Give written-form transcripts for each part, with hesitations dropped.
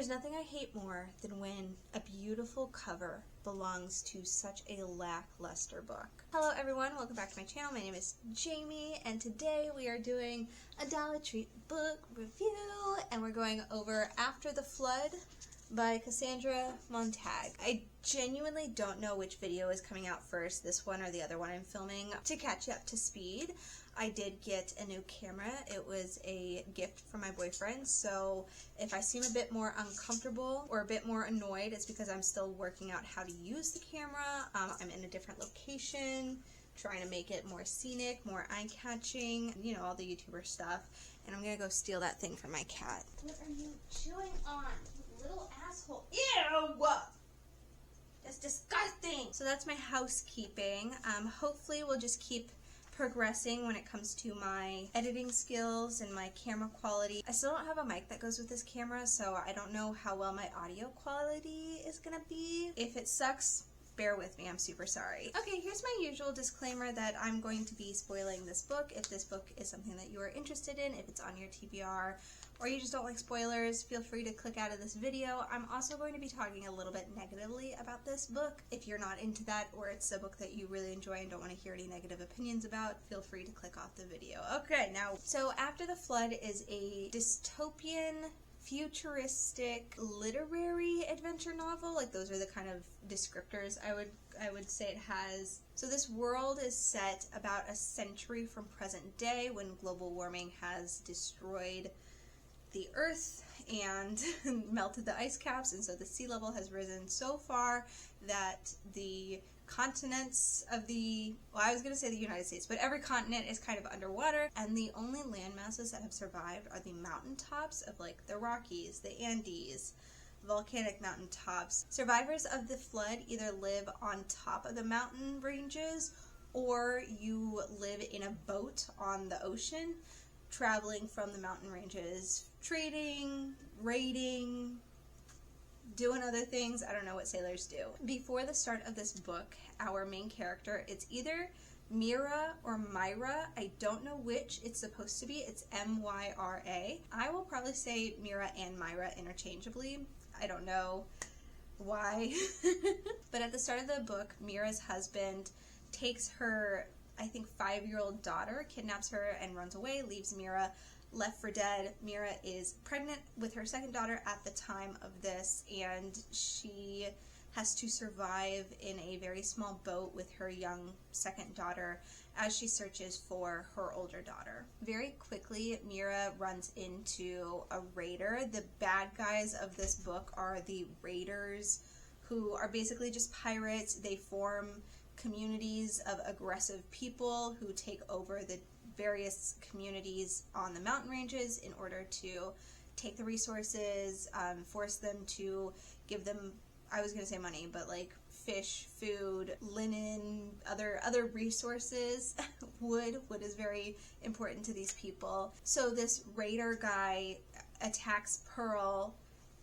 There's nothing I hate more than when a beautiful cover belongs to such a lackluster book. Hello everyone, welcome back to my channel. My name is Jamie, and today we are doing a Dollar Tree book review, and we're going over After the Flood by Cassandra Montag. I genuinely don't know which video is coming out first, this one or the other one I'm filming. To catch you up to speed, I did get a new camera. It was a gift from my boyfriend, so if I seem a bit more uncomfortable or a bit more annoyed, it's because I'm still working out how to use the camera. I'm in a different location, trying to make it more scenic, more eye-catching, you know, all the YouTuber stuff. And I'm gonna go steal that thing from my cat. What are you chewing on, you little asshole? Ew! That's disgusting! So that's my housekeeping. Hopefully we'll just keep progressing when it comes to my editing skills and my camera quality. I still don't have a mic that goes with this camera, so I don't know how well my audio quality is gonna be. If it sucks, bear with me, I'm super sorry. Okay, here's my usual disclaimer that I'm going to be spoiling this book. If this book is something that you are interested in, if it's on your TBR, or you just don't like spoilers, feel free to click out of this video. I'm also going to be talking a little bit negatively about this book. If you're not into that, or it's a book that you really enjoy and don't want to hear any negative opinions about, feel free to click off the video. Okay, now, so After the Flood is a dystopian, futuristic, literary adventure novel. Like, those are the kind of descriptors I would say it has. So this world is set about a century from present day, when global warming has destroyed the earth and melted the ice caps, and so the sea level has risen so far that the continents of the, well, I was going to say the United States, but every continent is kind of underwater, and the only land masses that have survived are the mountaintops of, like, the Rockies, the Andes, volcanic mountaintops. Survivors of the flood either live on top of the mountain ranges, or you live in a boat on the ocean, traveling from the mountain ranges, trading, raiding, doing other things. I don't know what sailors do. Before the start of this book, our main character, it's either Mira or Myra. I don't know which it's supposed to be. It's M-Y-R-A. I will probably say Mira and Myra interchangeably. I don't know why. But at the start of the book, Mira's husband takes her, I think, 5-year-old daughter, kidnaps her and runs away, leaves Mira left for dead. Mira is pregnant with her second daughter at the time of this, and she has to survive in a very small boat with her young second daughter as she searches for her older daughter. Very quickly, Mira runs into a raider. The bad guys of this book are the raiders, who are basically just pirates. They form communities of aggressive people who take over the various communities on the mountain ranges in order to take the resources, force them to give them, I was going to say money, but like fish, food, linen, other resources. Wood is very important to these people. So this raider guy attacks Pearl,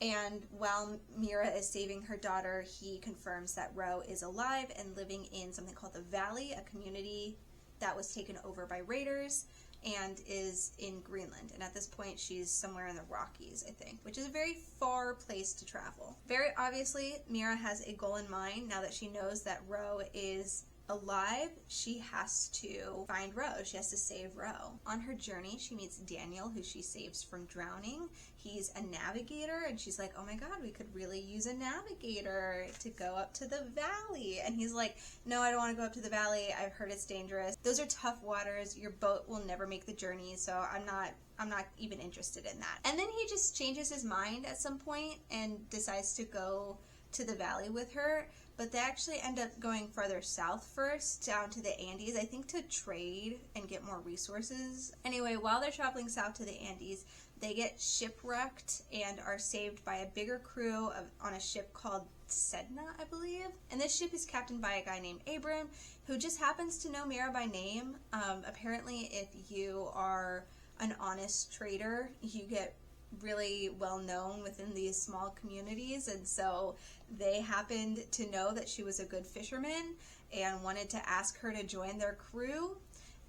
and while Mira is saving her daughter, he confirms that Ro is alive and living in something called the Valley, a community that was taken over by raiders, and is in Greenland. And at this point, she's somewhere in the Rockies, I think, which is a very far place to travel. Very obviously, Mira has a goal in mind. Now that she knows that Ro is alive, she has to find Ro. She has to save Ro. On her journey, she meets Daniel, who she saves from drowning. He's a navigator, and she's like, oh my god, we could really use a navigator to go up to the valley. And he's like, no, I don't want to go up to the valley. I've heard it's dangerous. Those are tough waters. Your boat will never make the journey, so I'm not even interested in that. And then he just changes his mind at some point and decides to go to the valley with her, but they actually end up going farther south first, down to the Andes, I think to trade and get more resources. Anyway, while they're traveling south to the Andes, they get shipwrecked and are saved by a bigger crew on a ship called Sedna, I believe. And this ship is captained by a guy named Abram, who just happens to know Mira by name. Apparently, if you are an honest trader, you get really well known within these small communities, and so they happened to know that she was a good fisherman and wanted to ask her to join their crew.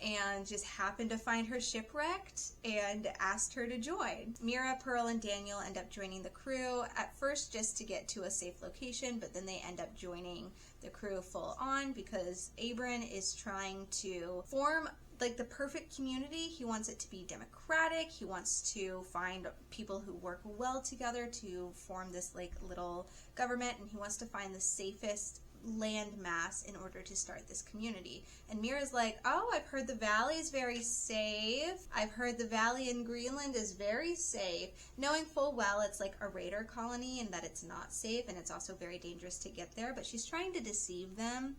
and just happened to find her shipwrecked and asked her to join. Mira, Pearl, and Daniel end up joining the crew, at first just to get to a safe location, but then they end up joining the crew full on because Abram is trying to form like the perfect community. He wants it to be democratic. He wants to find people who work well together to form this like little government, and he wants to find the safest land mass in order to start this community. And Mira's like, oh, I've heard the valley is very safe. I've heard the valley in Greenland is very safe, knowing full well it's like a raider colony and that it's not safe, and it's also very dangerous to get there, but she's trying to deceive them.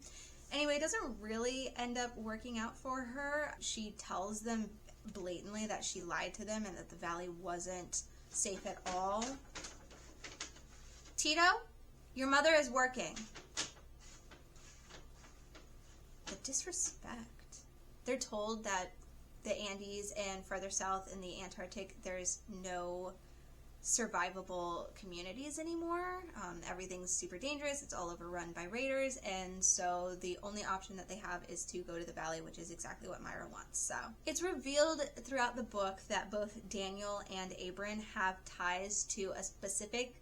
Anyway, it doesn't really end up working out for her. She tells them blatantly that she lied to them and that the valley wasn't safe at all. Tito, your mother is working. The disrespect. They're told that the Andes and further south in the Antarctic, there's no survivable communities anymore. Everything's super dangerous. It's all overrun by raiders, and so the only option that they have is to go to the valley, which is exactly what Myra wants. So it's revealed throughout the book that both Daniel and Abram have ties to a specific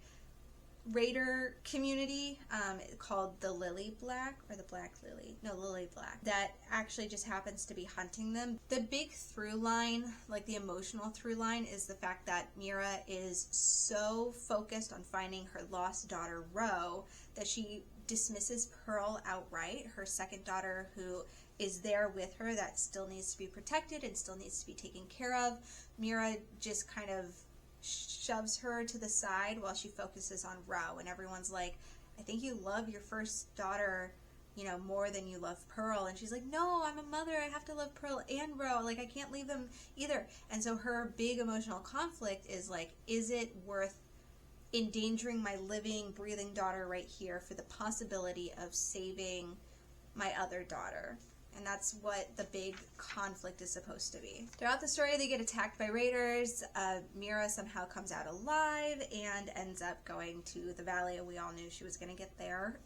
raider community called the Lily Black, or the Black Lily, no, Lily Black, that actually just happens to be hunting them. The big through line, like the emotional through line, is the fact that Mira is so focused on finding her lost daughter Ro that she dismisses Pearl outright, her second daughter who is there with her that still needs to be protected and still needs to be taken care of. Mira just kind of shoves her to the side while she focuses on Ro, and everyone's like, I think you love your first daughter, you know, more than you love Pearl. And she's like, no, I'm a mother, I have to love Pearl and Ro, like I can't leave them either. And so her big emotional conflict is like, is it worth endangering my living, breathing daughter right here for the possibility of saving my other daughter? And that's what the big conflict is supposed to be. Throughout the story, they get attacked by raiders. Mira somehow comes out alive and ends up going to the valley. We all knew she was going to get there.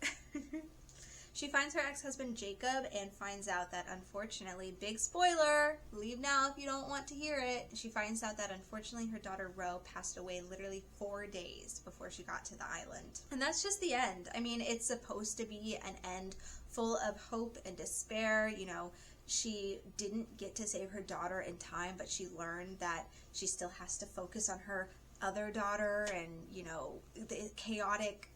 She finds her ex-husband Jacob and finds out that, unfortunately, big spoiler, leave now if you don't want to hear it, she finds out that, unfortunately, her daughter Ro passed away literally 4 days before she got to the island. And that's just the end. I mean, it's supposed to be an end full of hope and despair. You know, she didn't get to save her daughter in time, but she learned that she still has to focus on her other daughter, and, you know, the chaotic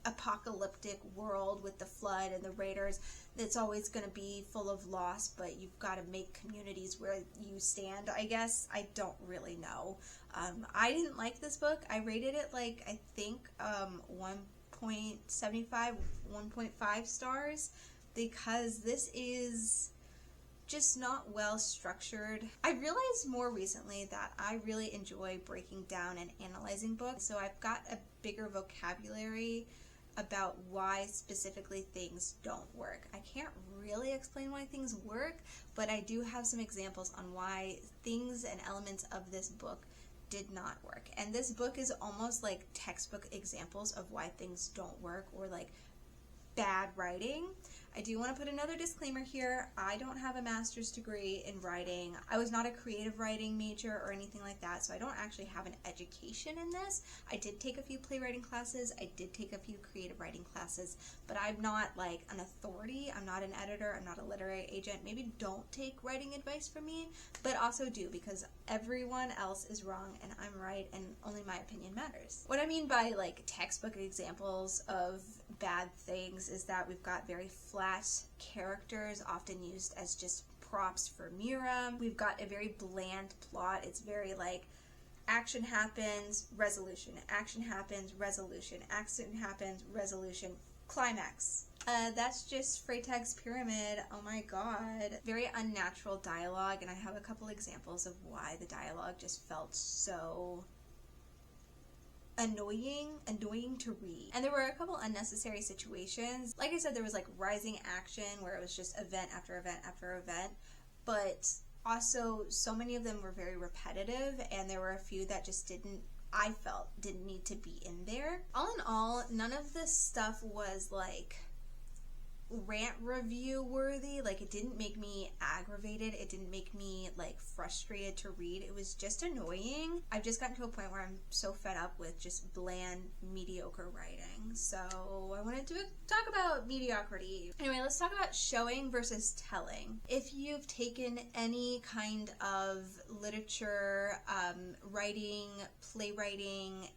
apocalyptic world with the flood and the raiders, it's always going to be full of loss, but you've got to make communities where you stand, I guess. I don't really know. I didn't like this book. I rated it like, I think 1.75, 1.5 stars, because this is just not well structured. I realized more recently that I really enjoy breaking down and analyzing books, so I've got a bigger vocabulary about why specifically things don't work. I can't really explain why things work, but I do have some examples on why things and elements of this book did not work. And this book is almost like textbook examples of why things don't work, or like bad writing. I do want to put another disclaimer here. I don't have a master's degree in writing. I was not a creative writing major or anything like that, so I don't actually have an education in this. I did take a few playwriting classes. I did take a few creative writing classes, but I'm not like an authority. I'm not an editor. I'm not a literary agent. Maybe don't take writing advice from me, but also do, because everyone else is wrong and I'm right, and only my opinion matters. What I mean by like textbook examples of bad things is that we've got very flat characters, often used as just props for Mira. We've got a very bland plot. It's very like action happens, resolution, action happens, resolution, action happens, resolution, climax. That's just Freytag's Pyramid. Oh my god. Very unnatural dialogue, and I have a couple examples of why the dialogue just felt so annoying to read. And there were a couple unnecessary situations. Like I said, there was like rising action where it was just event after event after event, but also so many of them were very repetitive, and there were a few that just I felt didn't need to be in there. All in all, none of this stuff was like rant review worthy. Like, it didn't make me aggravated. It didn't make me, like, frustrated to read. It was just annoying. I've just gotten to a point where I'm so fed up with just bland, mediocre writing. So I wanted to talk about mediocrity. Anyway, let's talk about showing versus telling. If you've taken any kind of literature, writing, playwriting,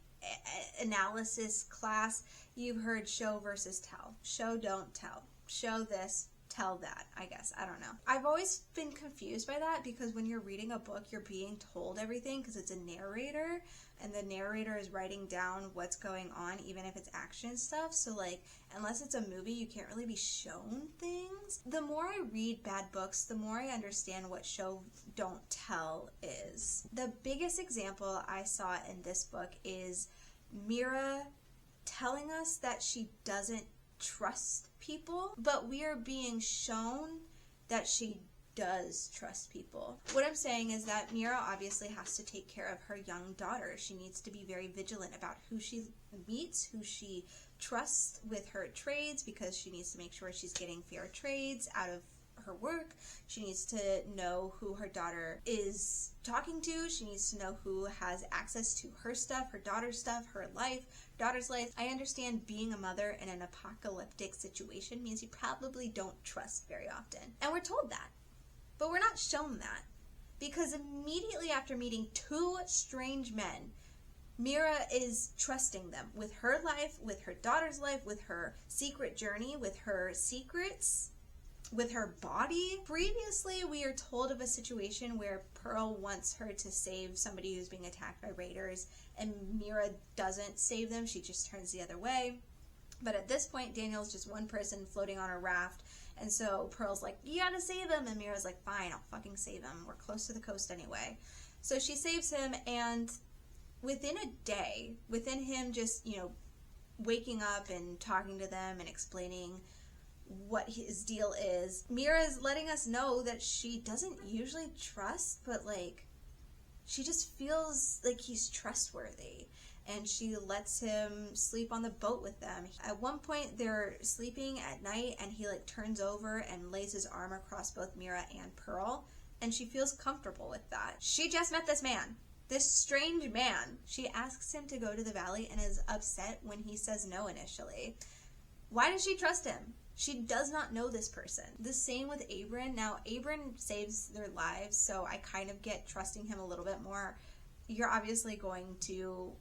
analysis class, you've heard show versus tell. Show, don't tell. Show this, tell that, I guess. I don't know. I've always been confused by that, because when you're reading a book, you're being told everything because it's a narrator, and the narrator is writing down what's going on, even if it's action stuff. So, like, unless it's a movie, you can't really be shown things. The more I read bad books, the more I understand what show, don't tell is. The biggest example I saw in this book is Mira telling us that she doesn't trust people, but we are being shown that she does trust people. What I'm saying is that Mira obviously has to take care of her young daughter. She needs to be very vigilant about who she meets, who she trusts with her trades, because she needs to make sure she's getting fair trades out of her work. She needs to know who her daughter is talking to. She needs to know who has access to her stuff, her daughter's stuff, her life, daughter's life. I understand being a mother in an apocalyptic situation means you probably don't trust very often. And we're told that. But we're not shown that. Because immediately after meeting two strange men, Mira is trusting them with her life, with her daughter's life, with her secret journey, with her secrets, with her body. Previously, we are told of a situation where Pearl wants her to save somebody who's being attacked by raiders, and Mira doesn't save them. She just turns the other way. But at this point, Daniel's just one person floating on a raft, and so Pearl's like, you gotta save him, and Mira's like, fine, I'll fucking save him. We're close to the coast anyway. So she saves him, and within a day, within him just, waking up and talking to them and explaining what his deal is, Mira's letting us know that she doesn't usually trust, but, like, she just feels like he's trustworthy. And she lets him sleep on the boat with them. At one point, they're sleeping at night, and he, like, turns over and lays his arm across both Mira and Pearl, and she feels comfortable with that. She just met this man. This strange man. She asks him to go to the valley and is upset when he says no initially. Why does she trust him? She does not know this person. The same with Abram. Now, Abram saves their lives, so I kind of get trusting him a little bit more. You're obviously going to,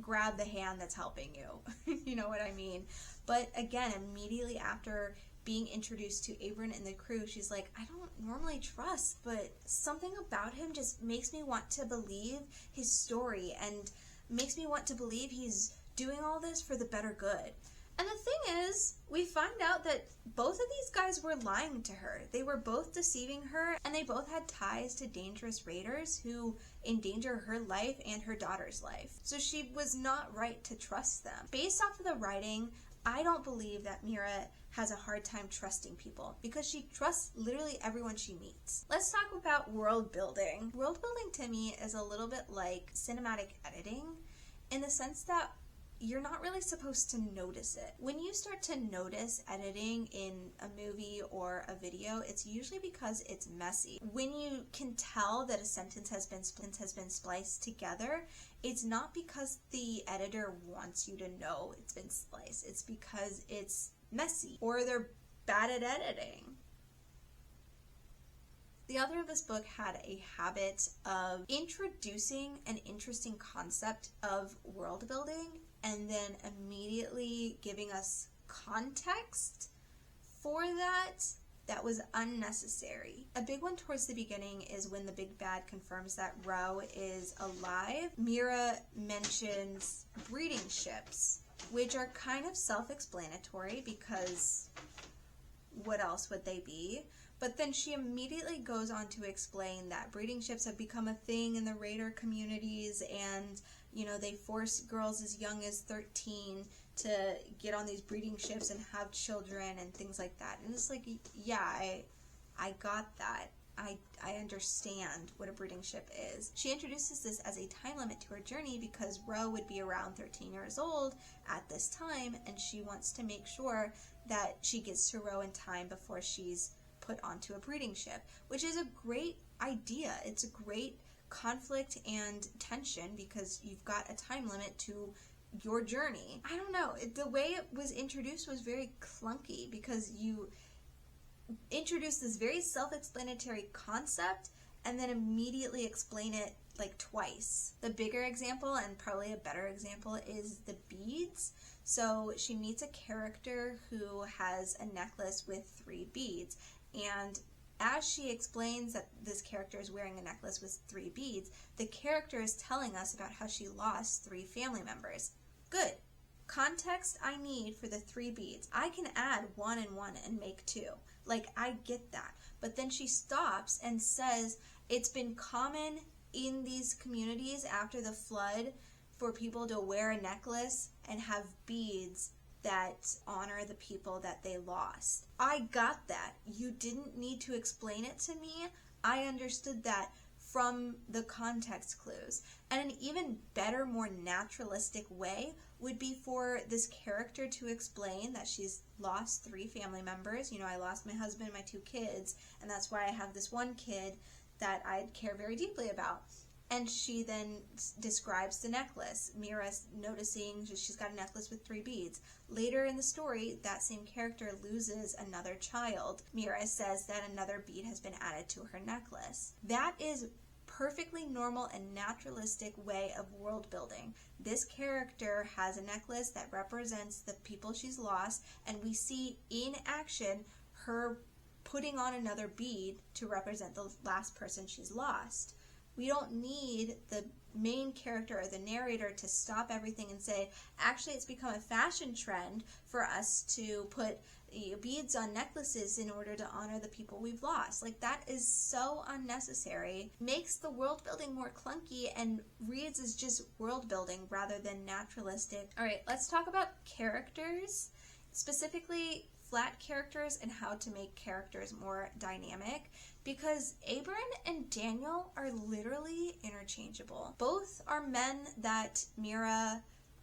grab the hand that's helping you. You know what I mean? But again, immediately after being introduced to Abram and the crew, she's like, I don't normally trust, but something about him just makes me want to believe his story and makes me want to believe he's doing all this for the better good. And the thing is, we find out that both of these guys were lying to her. They were both deceiving her, and they both had ties to dangerous raiders who endanger her life and her daughter's life. So she was not right to trust them. Based off of the writing, I don't believe that Mira has a hard time trusting people, because she trusts literally everyone she meets. Let's talk about world building. World building to me is a little bit like cinematic editing, in the sense that you're not really supposed to notice it. When you start to notice editing in a movie or a video, it's usually because it's messy. When you can tell that a sentence has been spliced together, it's not because the editor wants you to know it's been spliced. It's because it's messy, or they're bad at editing. The author of this book had a habit of introducing an interesting concept of world building and then immediately giving us context for that was unnecessary. A big one towards the beginning is when the big bad confirms that Ro is alive. Mira mentions breeding ships, which are kind of self-explanatory, because what else would they be? But then she immediately goes on to explain that breeding ships have become a thing in the raider communities, and they force girls as young as 13 to get on these breeding ships and have children and things like that. And it's like, yeah, I got that. I understand what a brooding ship is. She introduces this as a time limit to her journey because Ro would be around 13 years old at this time, and she wants to make sure that she gets to Ro in time before she's put onto a brooding ship, which is a great idea. It's a great conflict and tension because you've got a time limit to your journey. I don't know, the way it was introduced was very clunky because you introduce this very self-explanatory concept and then immediately explain it like twice. The bigger example, and probably a better example, is the beads. So she meets a character who has a necklace with 3 beads, and as she explains that this character is wearing a necklace with 3 beads, the character is telling us about how she lost 3 family members. Good. Context I need for the 3 beads. I can add 1 and 1 and make 2. Like, I get that. But then she stops and says it's been common in these communities after the flood for people to wear a necklace and have beads that honor the people that they lost. I got that. You didn't need to explain it to me. I understood that from the context clues. And an even better, more naturalistic way would be for this character to explain that she's lost 3 family members. You know, I lost my husband, my 2 kids, and that's why I have this one kid that I care very deeply about. And she then describes the necklace. Mira noticing she's got a necklace with 3 beads. Later in the story, that same character loses another child. Mira says that another bead has been added to her necklace. That is perfectly normal and naturalistic way of world building. This character has a necklace that represents the people she's lost, and we see in action her putting on another bead to represent the last person she's lost. We don't need the main character or the narrator to stop everything and say, actually it's become a fashion trend for us to put beads on necklaces in order to honor the people we've lost. Like, that is so unnecessary. Makes the world building more clunky and reads as just world building rather than naturalistic. Alright, let's talk about characters, specifically flat characters and how to make characters more dynamic, because Abram and Daniel are literally interchangeable. Both are men that Mira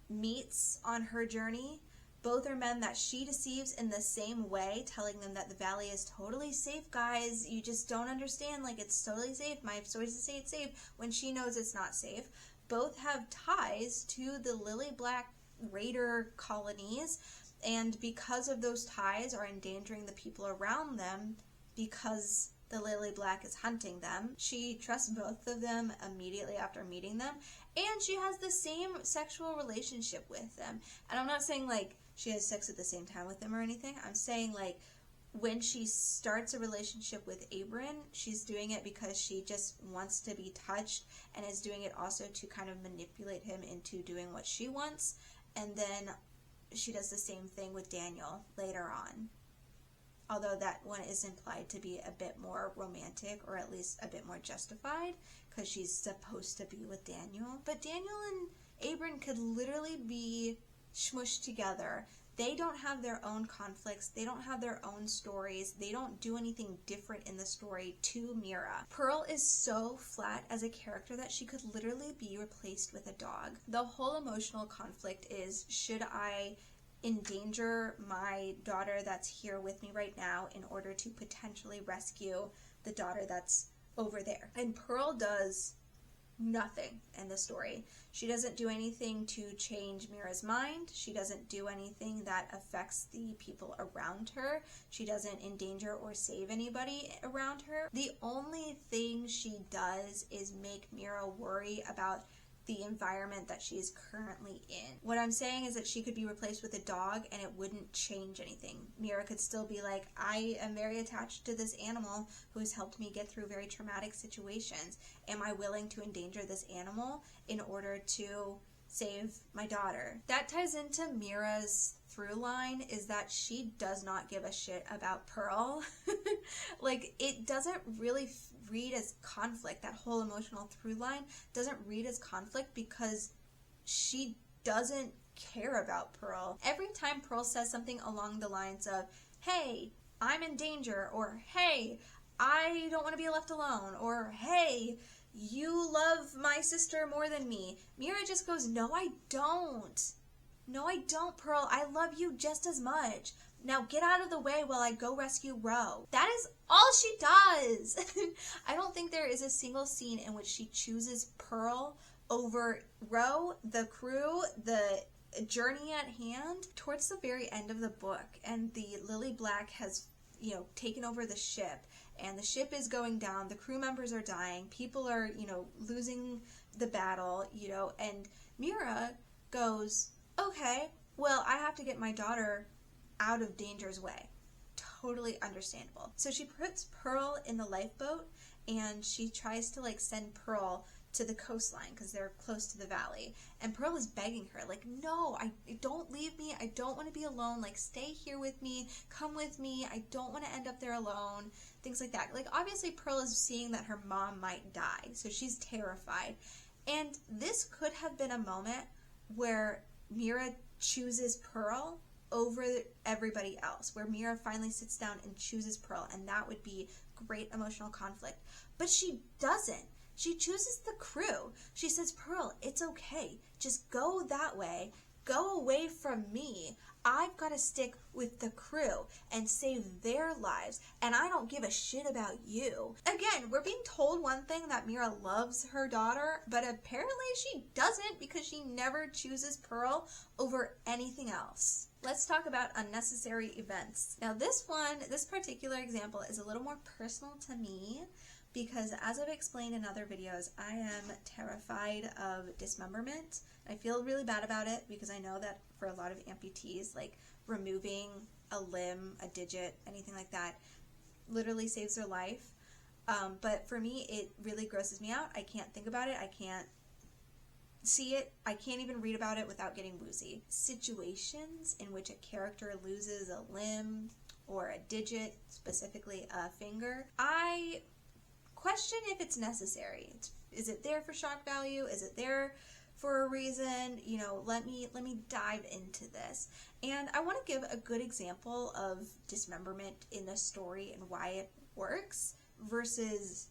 meets on her journey. Both are men that she deceives in the same way, telling them that the valley is totally safe, guys. You just don't understand. Like, it's totally safe. My sources say it's safe when she knows it's not safe. Both have ties to the Lily Black Raider colonies, and because of those ties are endangering the people around them because the Lily Black is hunting them. She trusts both of them immediately after meeting them, and she has the same sexual relationship with them. And I'm not saying like she has sex at the same time with them or anything. I'm saying like when she starts a relationship with Abram, she's doing it because she just wants to be touched, and is doing it also to kind of manipulate him into doing what she wants. And then she does the same thing with Daniel later on. Although that one is implied to be a bit more romantic, or at least a bit more justified, because she's supposed to be with Daniel. But Daniel and Abram could literally be smushed together. They don't have their own conflicts. They don't have their own stories. They don't do anything different in the story to Mira. Pearl is so flat as a character that she could literally be replaced with a dog. The whole emotional conflict is, should I endanger my daughter that's here with me right now in order to potentially rescue the daughter that's over there? And Pearl does nothing in the story. She doesn't do anything to change Mira's mind. She doesn't do anything that affects the people around her. She doesn't endanger or save anybody around her. The only thing she does is make Mira worry about the environment that she is currently in. What I'm saying is that she could be replaced with a dog and it wouldn't change anything. Mira could still be like, I am very attached to this animal who has helped me get through very traumatic situations. Am I willing to endanger this animal in order to save my daughter? That ties into Mira's through line, is that she does not give a shit about Pearl. Like, it doesn't really read as conflict. That whole emotional through line doesn't read as conflict because she doesn't care about Pearl. Every time Pearl says something along the lines of, hey, I'm in danger, or hey, I don't want to be left alone, or hey, you love my sister more than me. Mira just goes, no, I don't. No, I don't, Pearl. I love you just as much. Now get out of the way while I go rescue Ro. That is all she does. I don't think there is a single scene in which she chooses Pearl over Ro, the crew, the journey at hand. Towards the very end of the book, and the Lily Black has, taken over the ship, and the ship is going down, the crew members are dying, people are, losing the battle, and Mira goes, okay, well, I have to get my daughter out of danger's way. Totally understandable. So she puts Pearl in the lifeboat, and she tries to send Pearl to the coastline because they're close to the valley, and Pearl is begging her, no, I don't leave me, I don't want to be alone, stay here with me, come with me, I don't want to end up there alone, things like that. Obviously Pearl is seeing that her mom might die, so she's terrified, and this could have been a moment where Mira chooses Pearl over everybody else, where Mira finally sits down and chooses Pearl, and that would be great emotional conflict, but she doesn't. She chooses the crew. She says, Pearl, it's okay. Just go that way. Go away from me. I've got to stick with the crew and save their lives, and I don't give a shit about you. Again, we're being told one thing, that Mira loves her daughter, but apparently she doesn't, because she never chooses Pearl over anything else. Let's talk about unnecessary events. Now this particular example is a little more personal to me, because as I've explained in other videos, I am terrified of dismemberment. I feel really bad about it because I know that for a lot of amputees, removing a limb, a digit, anything like that, literally saves their life. But for me, it really grosses me out. I can't think about it. I can't see it. I can't even read about it without getting woozy. Situations in which a character loses a limb or a digit, specifically a finger, I question if it's necessary. Is it there for shock value? Is it there for a reason? Let me dive into this. And I want to give a good example of dismemberment in a story and why it works versus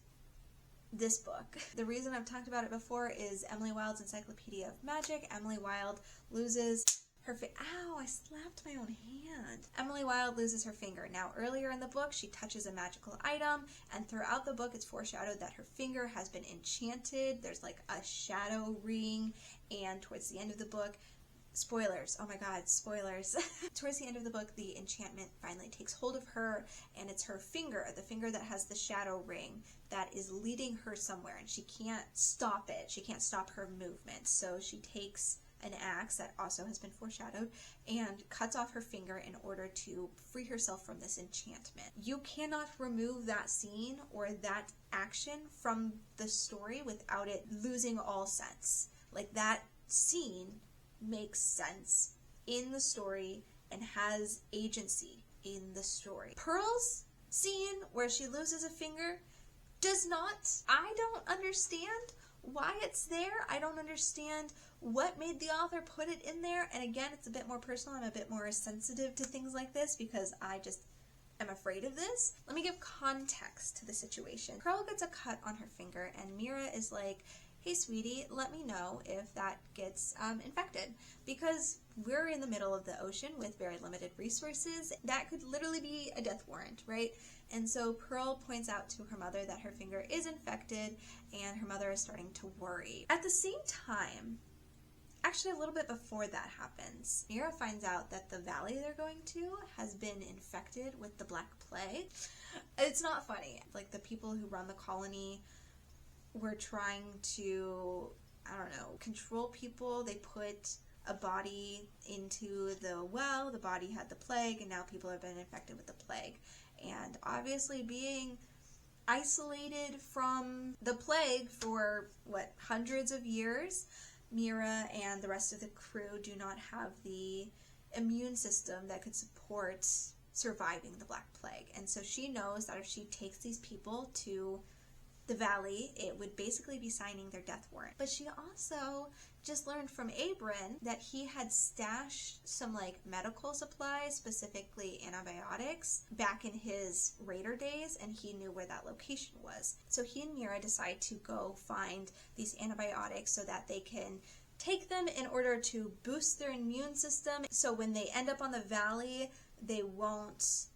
this book. The reason I've talked about it before is Emily Wilde's Encyclopedia of Magic. Emily Wilde loses her ow, I slapped my own hand. Emily Wilde loses her finger. Now, earlier in the book, she touches a magical item, and throughout the book, it's foreshadowed that her finger has been enchanted. There's a shadow ring, and towards the end of the book, spoilers, oh my god, spoilers. Towards the end of the book, the enchantment finally takes hold of her, and it's her finger, the finger that has the shadow ring, that is leading her somewhere, and she can't stop it. She can't stop her movement. So she takes an axe that also has been foreshadowed and cuts off her finger in order to free herself from this enchantment. You cannot remove that scene or that action from the story without it losing all sense. That scene makes sense in the story and has agency in the story. Pearl's scene where she loses a finger does not. I don't understand why it's there. I don't understand what made the author put it in there. And again, it's a bit more personal. I'm a bit more sensitive to things like this because I just am afraid of this. Let me give context to the situation. Pearl gets a cut on her finger, and Mira is like, hey sweetie, let me know if that gets infected, because we're in the middle of the ocean with very limited resources. That could literally be a death warrant, right? And so Pearl points out to her mother that her finger is infected, and her mother is starting to worry. At the same time, actually a little bit before that happens, Mira finds out that the valley they're going to has been infected with the Black Plague. It's not funny. The people who run the colony were trying to, I don't know, control people. They put a body into the well, the body had the plague, and now people have been infected with the plague. And obviously being isolated from the plague for, hundreds of years, Mira and the rest of the crew do not have the immune system that could support surviving the Black Plague. And so she knows that if she takes these people to the Valley, it would basically be signing their death warrant. But she also just learned from Abram that he had stashed some like medical supplies, specifically antibiotics, back in his Raider days, and he knew where that location was. So he and Mira decide to go find these antibiotics so that they can take them in order to boost their immune system, so when they end up on the Valley, they won't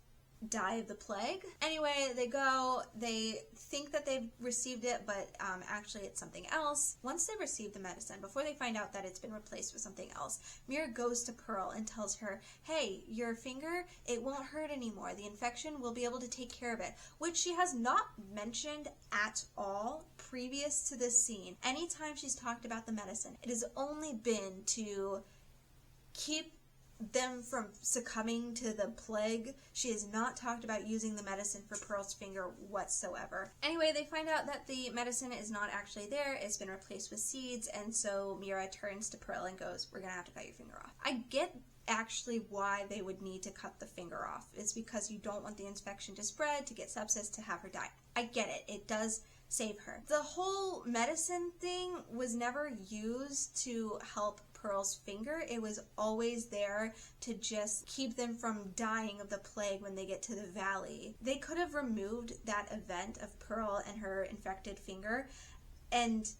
die of the plague. Anyway, they go, they think that they've received it, but actually it's something else. Once they receive the medicine, before they find out that it's been replaced with something else, Mira goes to Pearl and tells her, hey, your finger, it won't hurt anymore. The infection, will be able to take care of it, which she has not mentioned at all previous to this scene. Anytime she's talked about the medicine, it has only been to keep them from succumbing to the plague. She has not talked about using the medicine for Pearl's finger whatsoever. Anyway, they find out that the medicine is not actually there. It's been replaced with seeds, and so Mira turns to Pearl and goes, we're gonna have to cut your finger off. I get actually why they would need to cut the finger off. It's because you don't want the infection to spread, to get sepsis, to have her die. I get it. It does save her. The whole medicine thing was never used to help Pearl's finger. It was always there to just keep them from dying of the plague when they get to the Valley. They could have removed that event of Pearl and her infected finger, and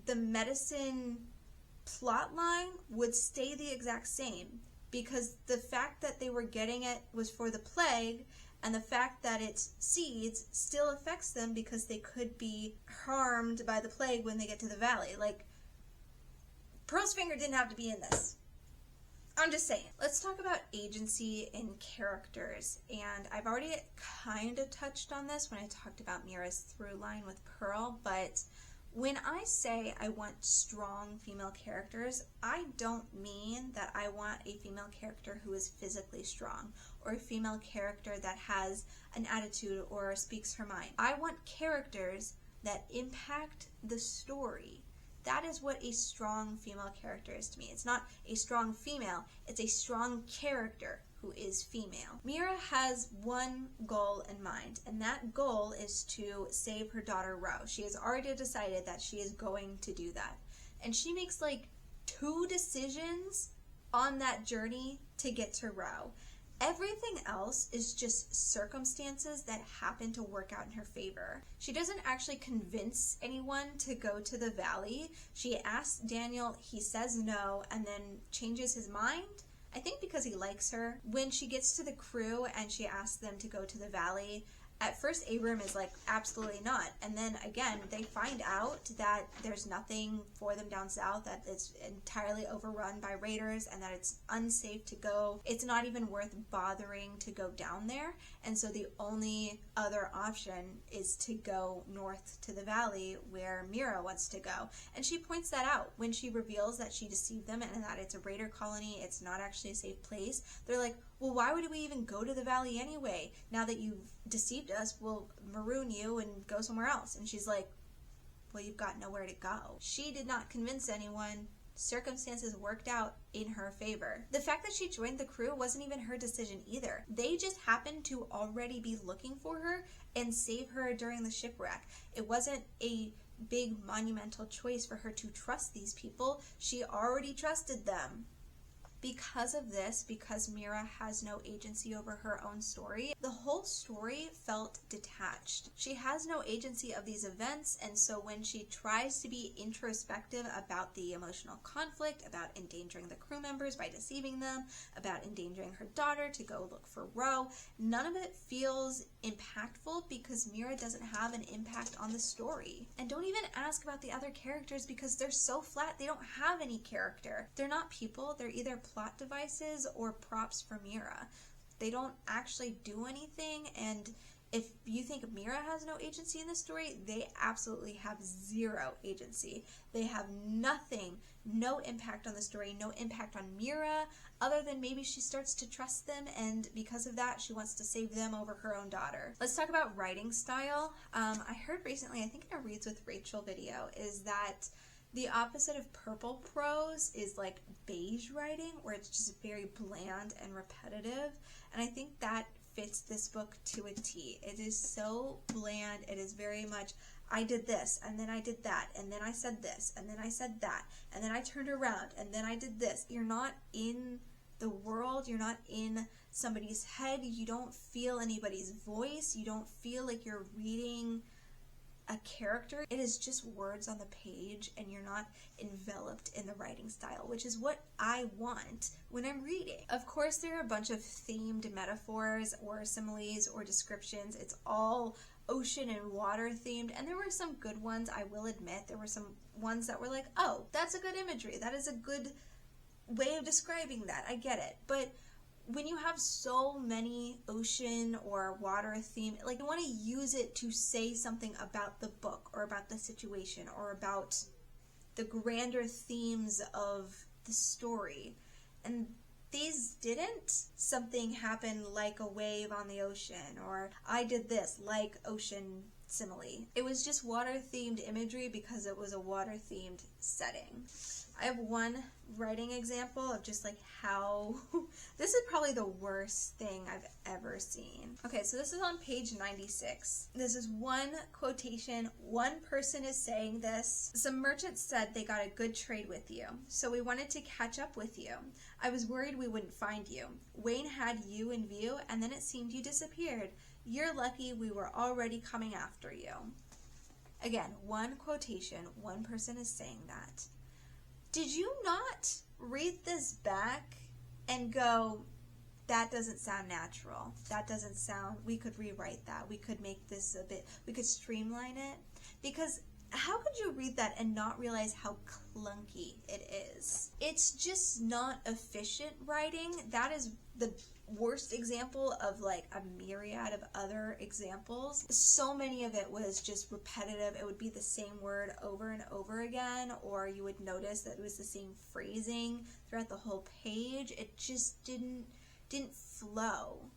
the medicine plot line would stay the exact same, because the fact that they were getting it was for the plague, and the fact that it's seeds still affects them because they could be harmed by the plague when they get to the Valley. Like, Pearl's finger didn't have to be in this. I'm just saying. Let's talk about agency in characters. And I've already kind of touched on this when I talked about Mira's through line with Pearl, but when I say I want strong female characters, I don't mean that I want a female character who is physically strong, or a female character that has an attitude or speaks her mind. I want characters that impact the story. That is what a strong female character is to me. It's not a strong female, it's a strong character who is female. Mira has one goal in mind, and that goal is to save her daughter Ro. She has already decided that she is going to do that. And she makes like 2 decisions on that journey to get to Ro. Everything else is just circumstances that happen to work out in her favor. She doesn't actually convince anyone to go to the Valley. She asks Daniel, he says no, and then changes his mind. I think because he likes her. When she gets to the crew and she asks them to go to the Valley, at first Abram is like, absolutely not. And then again, they find out that there's nothing for them down south, that it's entirely overrun by raiders, and that it's unsafe to go. It's not even worth bothering to go down there. And so the only other option is to go north to the Valley where Mira wants to go. And she points that out when she reveals that she deceived them and that it's a raider colony, it's not actually a safe place. They're like, well, why would we even go to the Valley anyway? Now that you've deceived us, we'll maroon you and go somewhere else. And she's like, well, you've got nowhere to go. She did not convince anyone. Circumstances worked out in her favor. The fact that she joined the crew wasn't even her decision either. They just happened to already be looking for her and save her during the shipwreck. It wasn't a big monumental choice for her to trust these people. She already trusted them. Because of this, because Mira has no agency over her own story, the whole story felt detached. She has no agency of these events, and so when she tries to be introspective about the emotional conflict, about endangering the crew members by deceiving them, about endangering her daughter to go look for Ro, none of it feels impactful because Mira doesn't have an impact on the story. And don't even ask about the other characters because they're so flat, they don't have any character. They're not people, they're either plot devices or props for Mira. They don't actually do anything, and if you think Mira has no agency in this story, they absolutely have zero agency. They have nothing, no impact on the story, no impact on Mira, other than maybe she starts to trust them, and because of that, she wants to save them over her own daughter. Let's talk about writing style. I heard recently, I think in a Reads with Rachel video, is that the opposite of purple prose is like beige writing, where it's just very bland and repetitive. And I think that fits this book to a T. It is so bland. It is very much, I did this, and then I did that, and then I said this, and then I said that, and then I turned around, and then I did this. You're not in the world, you're not in somebody's head, you don't feel anybody's voice, you don't feel like you're reading a character. It is just words on the page, and you're not enveloped in the writing style, which is what I want when I'm reading. Of course, there are a bunch of themed metaphors or similes or descriptions. It's all ocean and water themed, and there were some good ones, I will admit. There were some ones that were like, oh, that's a good imagery, that is a good way of describing that, I get it. But when you have so many ocean or water theme, like, you want to use it to say something about the book or about the situation or about the grander themes of the story. And these didn't. Something happened like a wave on the ocean, or I did this like ocean simile. It was just water themed imagery because it was a water themed setting. I have one writing example of just like how this is probably the worst thing I've ever seen. Okay, so this is on page 96. This is one quotation. One person is saying this. Some merchants said they got a good trade with you, so we wanted to catch up with you. I was worried we wouldn't find you. Wayne had you in view, and then it seemed you disappeared. You're lucky we were already coming after you. Again, one quotation, one person is saying that. Did you not read this back and go, that doesn't sound natural, that doesn't sound, we could rewrite that, we could make this a bit, we could streamline it? Because how could you read that and not realize how clunky it is? It's just not efficient writing. That is the worst example of like a myriad of other examples. So many of it was just repetitive. It would be the same word over and over again, or you would notice that it was the same phrasing throughout the whole page. It just didn't flow,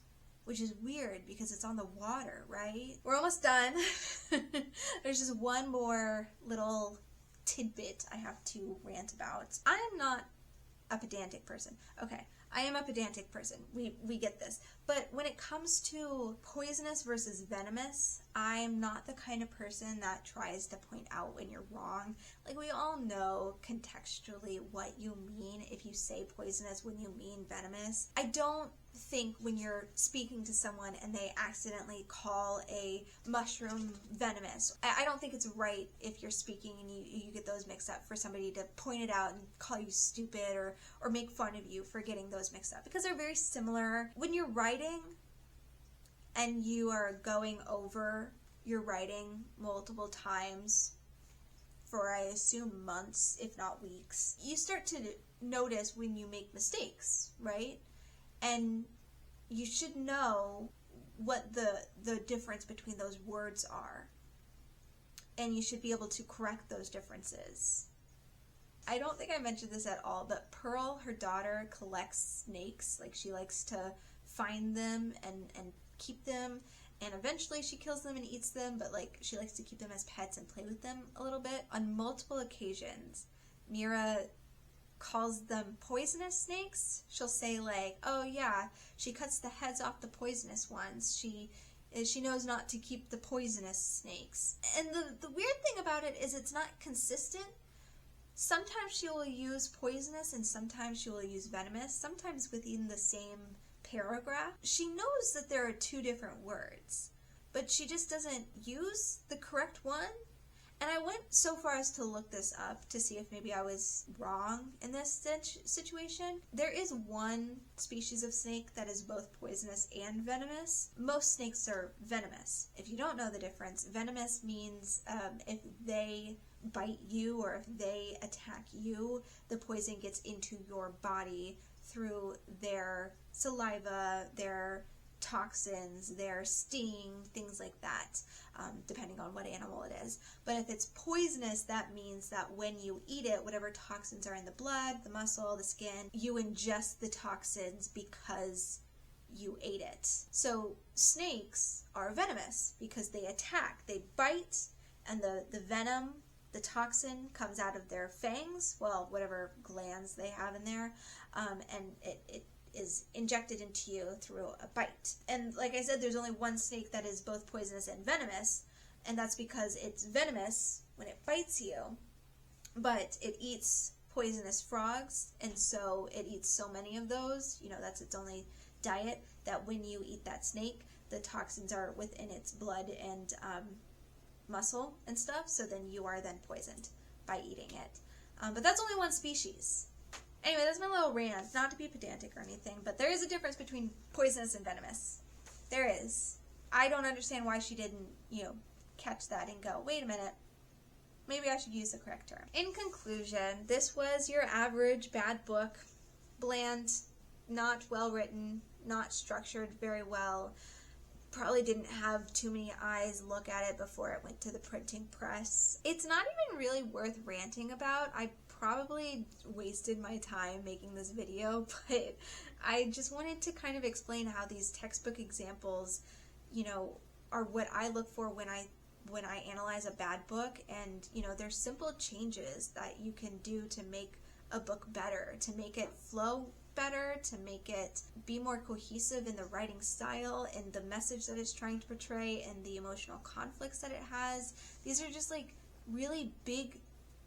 which is weird because it's on the water, right? We're almost done. There's just one more little tidbit I have to rant about. I am not a pedantic person. Okay, I am a pedantic person. We get this. But when it comes to poisonous versus venomous, I'm not the kind of person that tries to point out when you're wrong. Like, we all know contextually what you mean if you say poisonous when you mean venomous. I don't think when you're speaking to someone and they accidentally call a mushroom venomous, I don't think it's right if you're speaking and you get those mixed up for somebody to point it out and call you stupid or make fun of you for getting those mixed up, because they're very similar. When you're writing and you are going over your writing multiple times for, I assume, months, if not weeks, you start to notice when you make mistakes, right? And you should know what the difference between those words are. And you should be able to correct those differences. I don't think I mentioned this at all, but Pearl, her daughter, collects snakes. Like, she likes to find them and keep them. And eventually she kills them and eats them, but like, she likes to keep them as pets and play with them a little bit. On multiple occasions, Mira calls them poisonous snakes. She'll say like, oh yeah, she cuts the heads off the poisonous ones. She knows not to keep the poisonous snakes. And the weird thing about it is it's not consistent. Sometimes she will use poisonous and sometimes she will use venomous, sometimes within the same paragraph. She knows that there are two different words, but she just doesn't use the correct one. And I went so far as to look this up to see if maybe I was wrong in this situation. There is one species of snake that is both poisonous and venomous. Most snakes are venomous. If you don't know the difference, venomous means if they bite you or if they attack you, the poison gets into your body through their saliva, their toxins, their sting, things like that, depending on what animal it is. But if it's poisonous, that means that when you eat it, whatever toxins are in the blood, the muscle, the skin, you ingest the toxins because you ate it. So snakes are venomous because they attack, they bite, and the venom, the toxin, comes out of their fangs, well, whatever glands they have in there, and it is injected into you through a bite. And like I said, there's only one snake that is both poisonous and venomous, and that's because it's venomous when it bites you, but it eats poisonous frogs, and so it eats so many of those, you know, that's its only diet, that when you eat that snake, the toxins are within its blood and muscle and stuff, so then you are then poisoned by eating it. But that's only one species. Anyway, that's my little rant, not to be pedantic or anything, but there is a difference between poisonous and venomous. There is. I don't understand why she didn't, you know, catch that and go, wait a minute, maybe I should use the correct term. In conclusion, this was your average bad book. Bland, not well written, not structured very well. Probably didn't have too many eyes look at it before it went to the printing press. It's not even really worth ranting about. I probably wasted my time making this video, but I just wanted to kind of explain how these textbook examples, you know, are what I look for when I analyze a bad book. And, you know, there's simple changes that you can do to make a book better, to make it flow better, to make it be more cohesive in the writing style and the message that it's trying to portray and the emotional conflicts that it has. These are just like really big,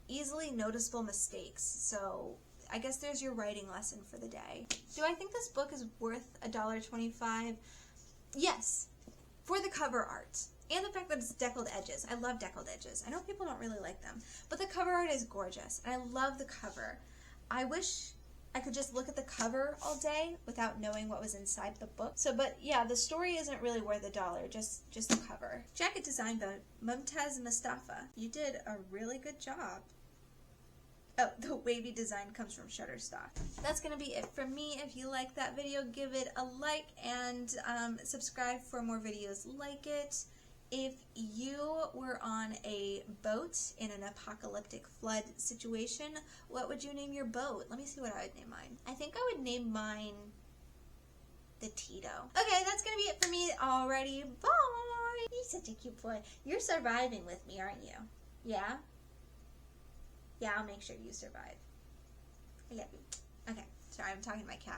easily noticeable mistakes. So I guess there's your writing lesson for the day. Do I think this book is worth $1.25? Yes, for the cover art and the fact that it's deckled edges. I love deckled edges. I know people don't really like them, but the cover art is gorgeous and I love the cover. I wish I could just look at the cover all day without knowing what was inside the book. So, but yeah, the story isn't really worth $1, just the cover. Jacket design by Mumtaz Mustafa. You did a really good job. Oh, the wavy design comes from Shutterstock. That's going to be it from me. If you like that video, give it a like and subscribe for more videos like it. If you were on a boat in an apocalyptic flood situation, what would you name your boat? Let me see what I would name mine. I think I would name mine the Tito. Okay, that's going to be it for me already. Bye! You're such a cute boy. You're surviving with me, aren't you? Yeah? Yeah, I'll make sure you survive. I love you. Okay, sorry, I'm talking to my cat.